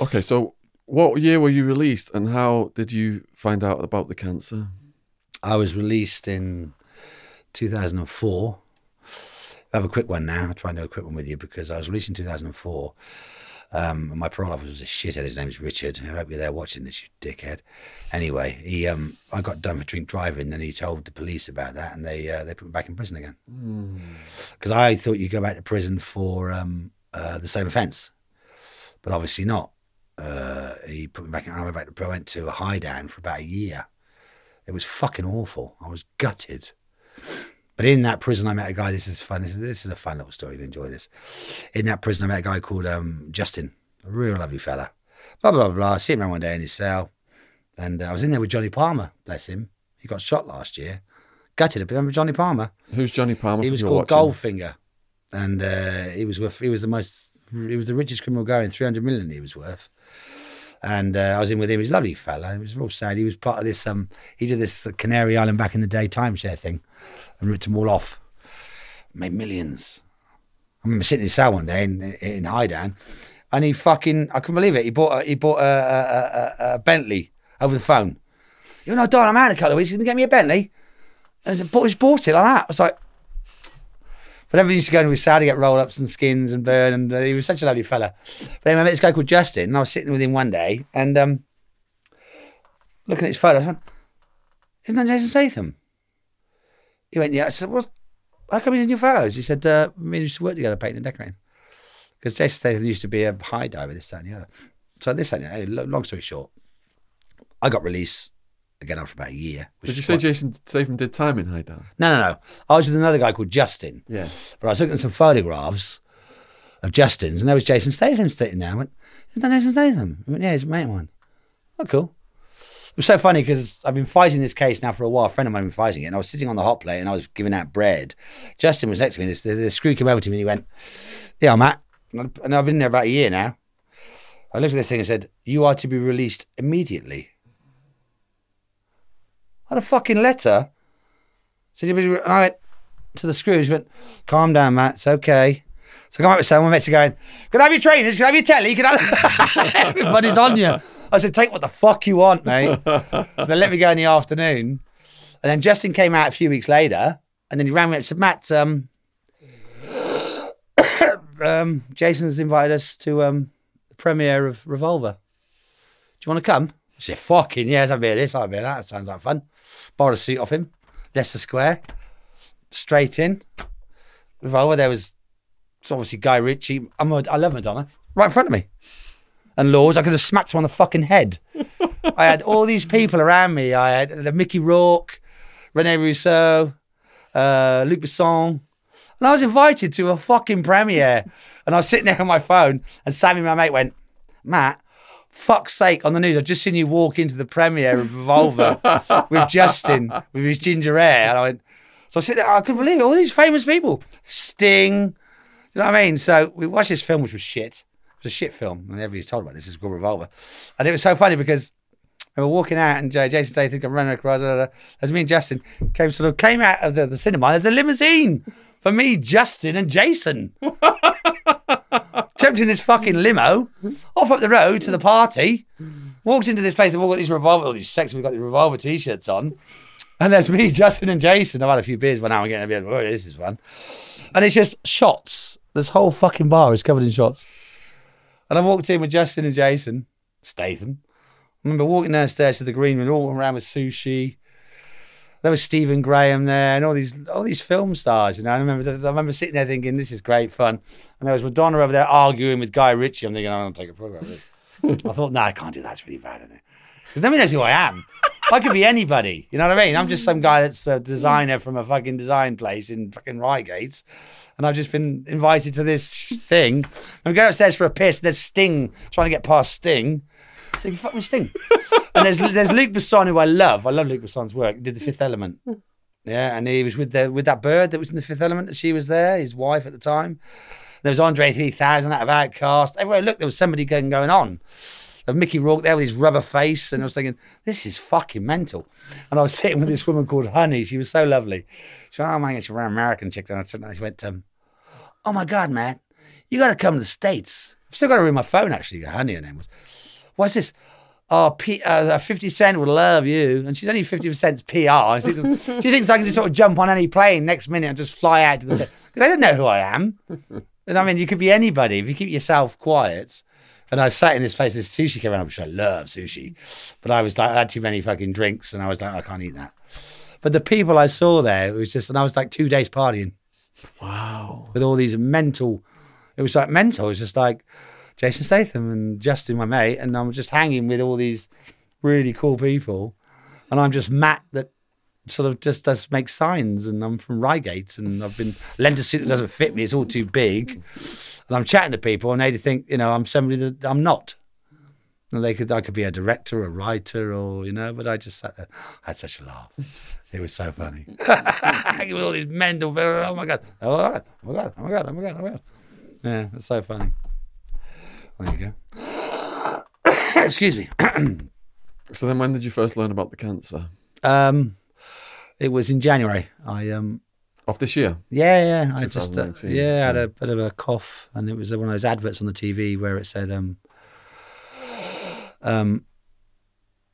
Okay, so what year were you released, and how did you find out about the cancer? I was released in 2004. I have a quick one now. I'll try and do a quick one with you because I was released in 2004. And my parole officer was a shithead. His name is Richard. I hope you're there watching this, you dickhead. Anyway, I got done for drink driving. Then he told the police about that, and they put me back in prison again. Because I thought you go back to prison for the same offence, but obviously not. He put me back in. I went to a high down for about a year. It was fucking awful. I was gutted. But in that prison, I met a guy. This is fun. This is a fun little story. You'll enjoy this. In that prison, I met a guy called Justin, a real lovely fella. Blah, blah, blah, blah. I see him around one day in his cell. And I was in there with Johnny Palmer, bless him. He got shot last year. Gutted. Remember Johnny Palmer? Who's Johnny Palmer? He was called Goldfinger. And he was the richest criminal going, 300 million he was worth. And I was in with him. He's a lovely fella. It was real sad. He was part of this, he did this Canary Island back in the day timeshare thing and ripped them all off. Made millions. I remember sitting in his cell one day in High Down, and I couldn't believe it. He bought a Bentley over the phone. You know, darling, I'm out in a couple of weeks. He's going to get me a Bentley. And he bought it like that. I was like, but everything used to go into his cell to get roll-ups and skins and burn, and he was such a lovely fella. But anyway, I met this guy called Justin, and I was sitting with him one day, and looking at his photos, I went, isn't that Jason Statham? He went, yeah. I said, well, how come he's in your photos? He said, me and we used to work together painting and decorating. Because Jason Statham used to be a high diver, this, that, and the other. So this, that, and the other. Long story short, I got released again after about a year. Did you say Jason Statham did time in High Down? No. I was with another guy called Justin. Yeah. But I was looking at some photographs of Justin's, and there was Jason Statham sitting there. I went, isn't that Jason Statham? I went, yeah, he's a mate of mine. Oh, cool. It was so funny because I've been fighting this case now for a while. A friend of mine had been fighting it, and I was sitting on the hot plate and I was giving out bread. Justin was next to me. The screw came over to me and he went, yeah, Matt. And I've been there about a year now. I looked at this thing and said, you are to be released immediately. I had a fucking letter. So I went to the screws, went, calm down, Matt, it's okay. So I come up with someone, my mates are going, can I have your trainers, can I have your telly, can I everybody's on you. I said, take what the fuck you want, mate. So they let me go in the afternoon. And then Justin came out a few weeks later, and then he rang me up and said, Matt, Jason's invited us to the premiere of Revolver. Do you want to come? I said, fucking yes, I'll be at this, I'll be at that. Sounds like fun. Borrowed a suit off him, Leicester Square, straight in. Revolver, there was obviously Guy Ritchie. I love Madonna, right in front of me. And Laws, I could have smacked him on the fucking head. I had all these people around me. I had the Mickey Rourke, Rene Rousseau, Luc Besson. And I was invited to a fucking premiere. And I was sitting there on my phone, and Sammy, my mate, went, Matt, fuck's sake, on the news, I've just seen you walk into the premiere of Revolver with Justin, with his ginger hair. And I went, so I sit there, I couldn't believe it. All these famous people. Sting. Do you know what I mean? So we watched this film, which was shit. It was a shit film. And everybody's told about this. It's called Revolver. And it was so funny because we were walking out, and Jason Statham came running across. As me and Justin came out of the cinema. There's a limousine for me, Justin, and Jason. Jumped in this fucking limo, off up the road to the party, walked into this place, and we've all got these Revolver, all these sex, we've got the Revolver t-shirts on. And there's me, Justin, and Jason. I've had a few beers by now. I'm getting a bit, oh, this is fun. And it's just shots. This whole fucking bar is covered in shots. And I walked in with Justin and Jason Statham. I remember walking downstairs to the green room, all around with sushi. There was Stephen Graham there, and all these film stars. You know, I remember sitting there thinking, this is great fun. And there was Madonna over there arguing with Guy Ritchie. I'm thinking, I'm going to take a program of this. I thought, no, I can't do that. It's really bad, isn't it? Because nobody knows who I am. I could be anybody. You know what I mean? I'm just some guy that's a designer from a fucking design place in fucking Reigate. And I've just been invited to this thing. I'm going upstairs for a piss. There's Sting trying to get past Sting. I think, fuck me, Sting. And there's Luc Besson, who I love. I love Luc Besson's work. He did The Fifth Element. Yeah, and he was with that bird that was in The Fifth Element. That she was there, his wife at the time. There was Andre 3000 out of Outcast. Everywhere I looked, there was somebody going on. Of Mickey Rourke there with his rubber face, and I was thinking, this is fucking mental. And I was sitting with this woman called Honey. She was so lovely. She went, oh man, it's a rare American chick. And she went, oh my God, man, you got to come to the States I've still got her in my phone, actually. Honey, her name was. What's this? Oh, 50 Cent would love you. And she's only 50 Cent's PR. She thinks I can just sort of jump on any plane next minute and just fly out to the set. Because they don't know who I am. And I mean, you could be anybody if you keep yourself quiet. And I sat in this place, this sushi came around, which I love sushi. But I was like, I had too many fucking drinks and I was like, I can't eat that. But the people I saw there, it was just, and I was like 2 days partying. Wow. With all these mental, it was like mental. It was just like Jason Statham and Justin, my mate. And I'm just hanging with all these really cool people. And I'm just Matt that sort of just does make signs. And I'm from Reigate and I've been lent a suit that doesn't fit me. It's all too big. And I'm chatting to people and they think, you know, I'm somebody that I'm not. And I could be a director, a writer, or, you know, but I just sat there. I had such a laugh. It was so funny. With all these mental, oh my God, oh my God, oh my God, oh my God, oh my God, oh my God. Yeah, it's so funny. There you go. Excuse me. So then when did you first learn about the cancer? It was in January. Of this year? Yeah. I just, I Yeah. had a bit of a cough and it was one of those adverts on the TV where it said,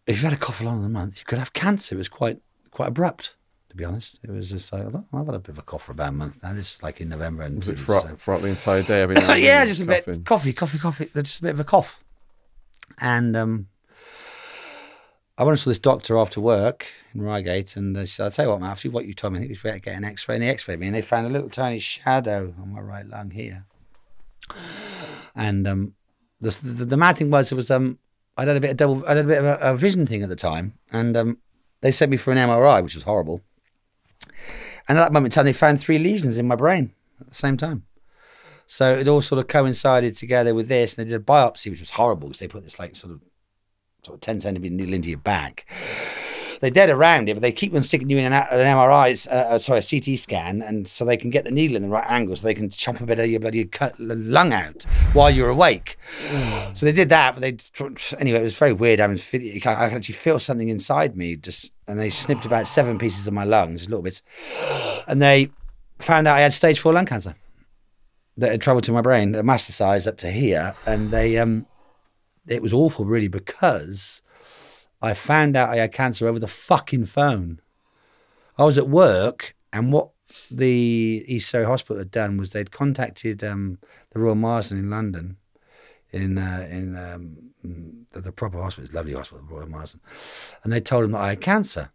if you've had a cough for longer than a month, you could have cancer. It was quite abrupt, to be honest. It was just like, I've had a bit of a cough for about a month now. This was like in November. And was it throughout the entire day? Every night? Yeah, just a bit coffee. Just a bit of a cough. And I went and saw this doctor after work in Reigate, and they said, I'll tell you what, Matt, after what you told me, I think we better get an X-ray. And they X-rayed me, and they found a little tiny shadow on my right lung here. And the mad thing was, it was I had a bit of a vision thing at the time, and they sent me for an MRI, which was horrible. And at that moment in time, they found 3 lesions in my brain at the same time. So it all sort of coincided together with this, and they did a biopsy, which was horrible because they put this like sort of 10 centimeter needle into your back. They dead around it, but they keep on sticking you in an MRI, a CT scan, and so they can get the needle in the right angle, so they can chop a bit of your bloody lung out while you're awake. So they did that, but anyway, it was very weird. I could actually feel something inside me, and they snipped about 7 pieces of my lungs, little bits, and they found out I had stage 4 lung cancer that had travelled to my brain, a metastasized up to here, and it was awful, really, because I found out I had cancer over the fucking phone. I was at work, and what the East Surrey Hospital had done was they'd contacted the Royal Marsden in London, in the proper hospital, it's a lovely hospital, the Royal Marsden, and they told them that I had cancer.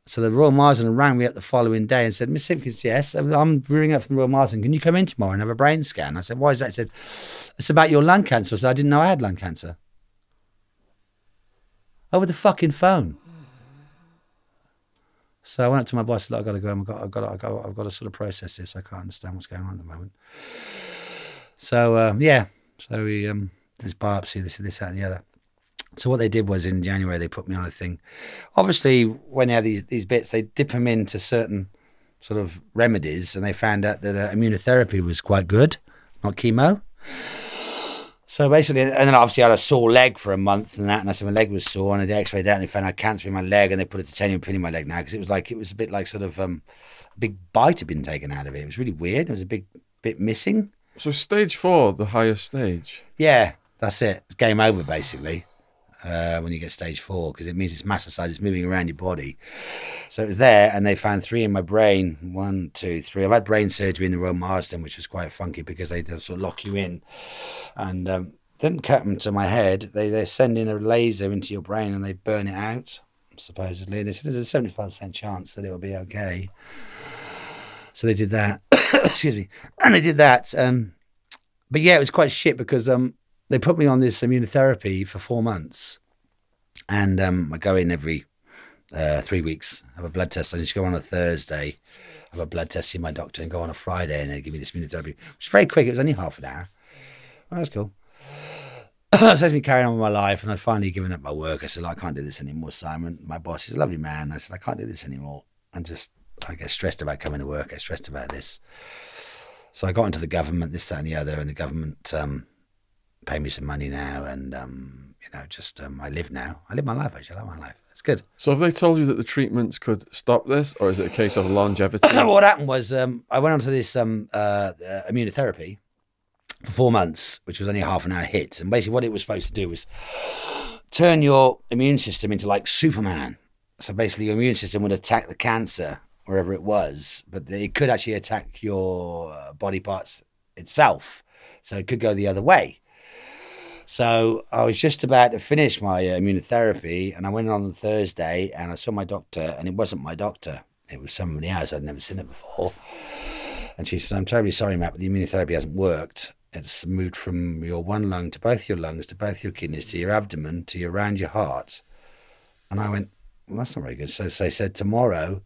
So the Royal Marsden rang me up the following day and said, Miss Simpkins, yes, I'm ringing up from the Royal Marsden. Can you come in tomorrow and have a brain scan? I said, why is that? He said, it's about your lung cancer. I said, I didn't know I had lung cancer. Over the fucking phone. So I went up to my boss and said, I've got to go. I've got to sort of process this. I can't understand what's going on at the moment. So, yeah. So we, this biopsy, this, that and the other. So what they did was in January, they put me on a thing. Obviously, when you have these bits, they dip them into certain sort of remedies, and they found out that immunotherapy was quite good, not chemo. So basically, and then obviously I had a sore leg for a month and that, and I said my leg was sore, and they x-rayed that, and they found I had cancer in my leg, and they put a titanium pin in my leg now, because it was a bit like sort of a big bite had been taken out of it. It was really weird. It was a big bit missing. So stage 4, the highest stage? Yeah, that's it. It's game over, basically, when you get stage 4, because it means it's metastasized, it's moving around your body. So it was there, and they found 3 in my brain. 1, 2, 3. I've had brain surgery in the Royal Marsden, which was quite funky because they sort of lock you in, and didn't cut them to my head. They send in a laser into your brain and they burn it out, supposedly. They said there's a 75% chance that it'll be okay. So they did that. Excuse me. And they did that. But yeah, it was quite shit because they put me on this immunotherapy for 4 months. And I go in every 3 weeks, have a blood test. I just go on a Thursday, have a blood test, see my doctor, and go on a Friday, and they give me this immunotherapy, which is very quick. It was only half an hour. Oh, that's cool. So I was supposed to be carrying on with my life, and I'd finally given up my work. I said, I can't do this anymore, Simon. My boss is a lovely man. I said, I can't do this anymore. I get stressed about coming to work. I get stressed about this. So I got into the government, this, that, and the other, and the government paid me some money now, and I live now. I live my life, actually. I like my life. It's good. So have they told you that the treatments could stop this, or is it a case of longevity? What happened was I went on to this immunotherapy, for 4 months, which was only a half an hour hit. And basically what it was supposed to do was turn your immune system into like Superman. So basically your immune system would attack the cancer wherever it was, but it could actually attack your body parts itself. So it could go the other way. So I was just about to finish my immunotherapy, and I went on Thursday and I saw my doctor, and it wasn't my doctor. It was somebody else. I'd never seen it before. And she said, I'm terribly sorry, Matt, but the immunotherapy hasn't worked. It's moved from your one lung to both your lungs, to both your kidneys, to your abdomen, to around your heart. And I went, well, that's not very good. So they said tomorrow,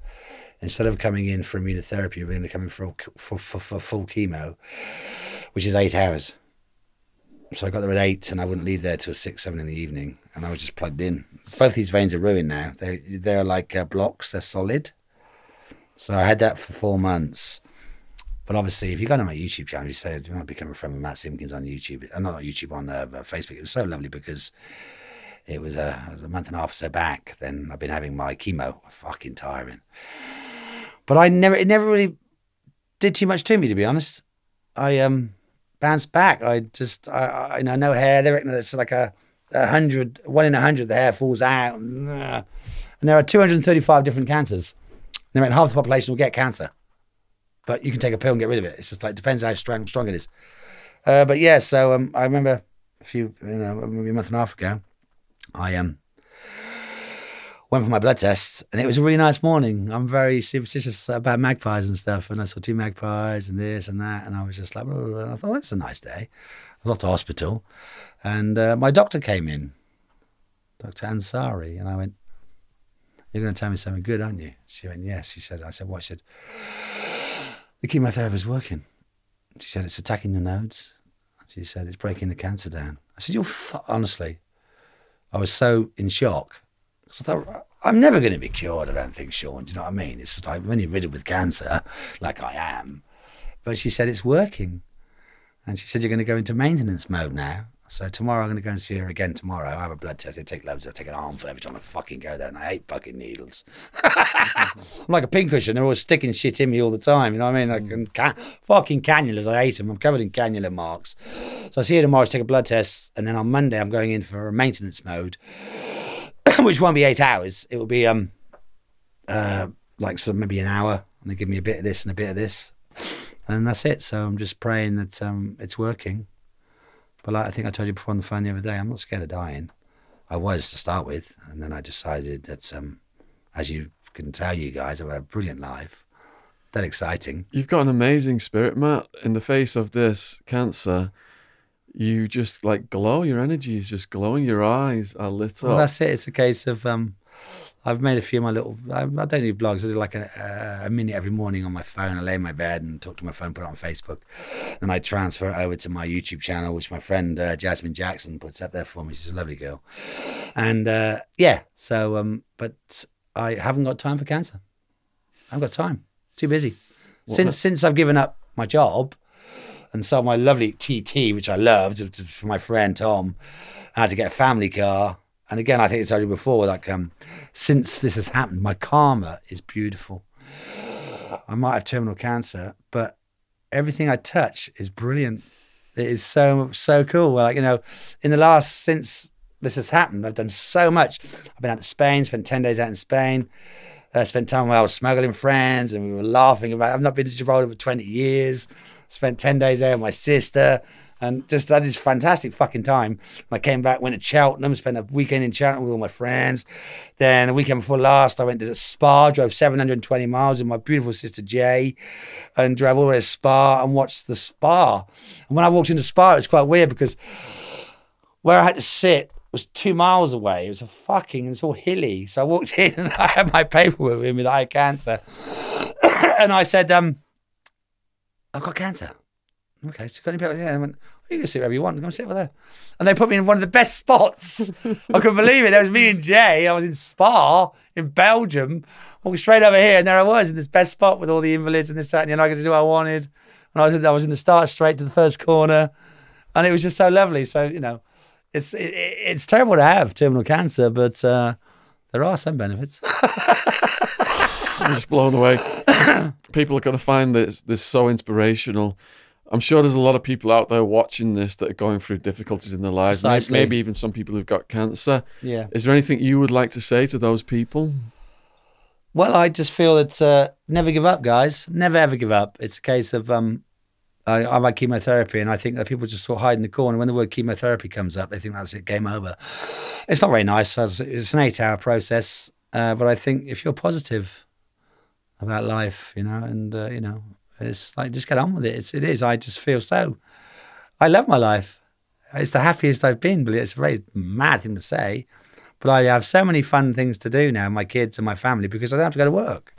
instead of coming in for immunotherapy, you're going to come in for full chemo, which is 8 hours. So I got there at 8, and I wouldn't leave there till 6, 7 in the evening, and I was just plugged in. Both these veins are ruined now. They're like blocks. They're solid. So I had that for 4 months. But obviously, if you go to my YouTube channel, you say, do you want to become a friend with Matt Simpkins on YouTube? Not on YouTube, on Facebook. It was so lovely because it was a month and a half or so back. Then I've been having my chemo. Fucking tiring. But it never really did too much to me, to be honest. I bounced back. I no hair. They reckon it's like 100, 1 in 100, the hair falls out. And there are 235 different cancers. They reckon half the population will get cancer. But you can take a pill and get rid of it. It's just like, depends how strong it is. But yeah, so I remember maybe a month and a half ago, I went for my blood tests, and it was a really nice morning. I'm very superstitious about magpies and stuff, and I saw 2 magpies and this and that, and I was just like, oh, and I thought, that's a nice day. I was off to hospital, and my doctor came in, Dr. Ansari, and I went, you're going to tell me something good, aren't you? She went, yes. I said, what? She said, the chemotherapy is working. She said, it's attacking your nodes. She said, it's breaking the cancer down. I said, honestly, I was so in shock. So I thought, I'm never going to be cured, I don't think, Shaun. Do you know what I mean? It's just like when you're riddled with cancer, like I am. But she said, it's working. And she said, you're going to go into maintenance mode now. So tomorrow I'm going to go and see her again tomorrow. I have a blood test. I take loads. I take an armful every time I fucking go there, and I hate fucking needles. I'm like a pincushion. They're always sticking shit in me all the time. You know what I mean? Like fucking cannulas. I hate them. I'm covered in cannula marks. So I see her tomorrow to take a blood test, and then on Monday I'm going in for a maintenance mode, which won't be 8 hours. It will be like maybe an hour, and they give me a bit of this and a bit of this, and that's it. So I'm just praying that it's working. But like I think I told you before on the phone the other day, I'm not scared of dying. I was to start with, and then I decided that, as you can tell, you guys, I've had a brilliant life. That exciting. You've got an amazing spirit, Matt. In the face of this cancer, you just like glow. Your energy is just glowing. Your eyes are lit up. Well, that's it. It's a case of I've made a few of my little. I don't do blogs. I do like a minute every morning on my phone. I lay in my bed and talk to my phone, put it on Facebook, and I transfer it over to my YouTube channel, which my friend Jasmine Jackson puts up there for me. She's a lovely girl, and yeah. So, but I haven't got time for cancer. I haven't got time. Too busy. Since I've given up my job and sold my lovely TT, which I loved, for my friend Tom, I had to get a family car. And again, I think it's already before, like, since this has happened, my karma is beautiful. I might have terminal cancer, but everything I touch is brilliant. It is so cool. Like, you know, since this has happened, I've done so much. I've been out to Spain, spent 10 days out in Spain, spent time where I was smuggling friends, and we were laughing about, I've not been to Gibraltar for 20 years, spent 10 days there with my sister, and just had this fantastic fucking time. I came back, went to Cheltenham, spent a weekend in Cheltenham with all my friends. Then a weekend before last, I went to Spa, drove 720 miles with my beautiful sister Jay, and drove all the way to Spa and watched the Spa. And when I walked into Spa, it was quite weird because where I had to sit was 2 miles away. It was it's all hilly. So I walked in and I had my paperwork with me that I had cancer. And I said, I've got cancer. Okay, so got any people? Yeah, I went, you can sit wherever you want. Come sit over there. And they put me in one of the best spots. I couldn't believe it. There was me and Jay. I was in Spa in Belgium, walking straight over here, and there I was in this best spot with all the invalids and this, that, and I could do what I wanted. And I was in the start straight to the first corner, and it was just so lovely. So, you know, it's terrible to have terminal cancer, but there are some benefits. I'm just blown away. People are going to find this so inspirational. I'm sure there's a lot of people out there watching this that are going through difficulties in their lives. Precisely. Maybe even some people who've got cancer. Yeah. Is there anything you would like to say to those people? Well, I just feel that never give up, guys. Never ever give up. It's a case of I'm like chemotherapy, and I think that people just sort of hide in the corner. When the word chemotherapy comes up, they think that's it, game over. It's not very nice. It's an 8-hour process, but I think if you're positive about life, you know, and you know, it's like just get on with it. It is. I just feel so. I love my life. It's the happiest I've been. But it's a very mad thing to say. But I have so many fun things to do now, my kids and my family, because I don't have to go to work.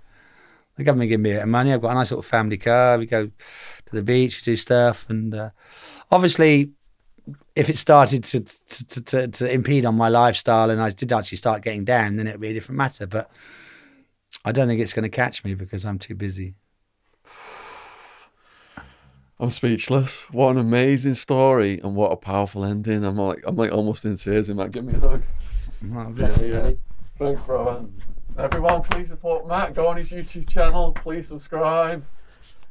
The government give me a bit of money. I've got a nice little family car. We go to the beach, we do stuff. And obviously, if it started to impede on my lifestyle and I did actually start getting down, then it would be a different matter. But I don't think it's going to catch me because I'm too busy. I'm speechless. What an amazing story and what a powerful ending. I'm like almost in tears. Matt, give me a hug. Oh, Yeah. Thanks, bro. Everyone, please support Matt. Go on his YouTube channel. Please subscribe.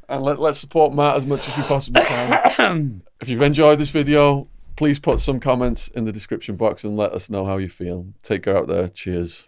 And let's support Matt as much as we possibly can. If you've enjoyed this video, please put some comments in the description box and let us know how you feel. Take care out there. Cheers.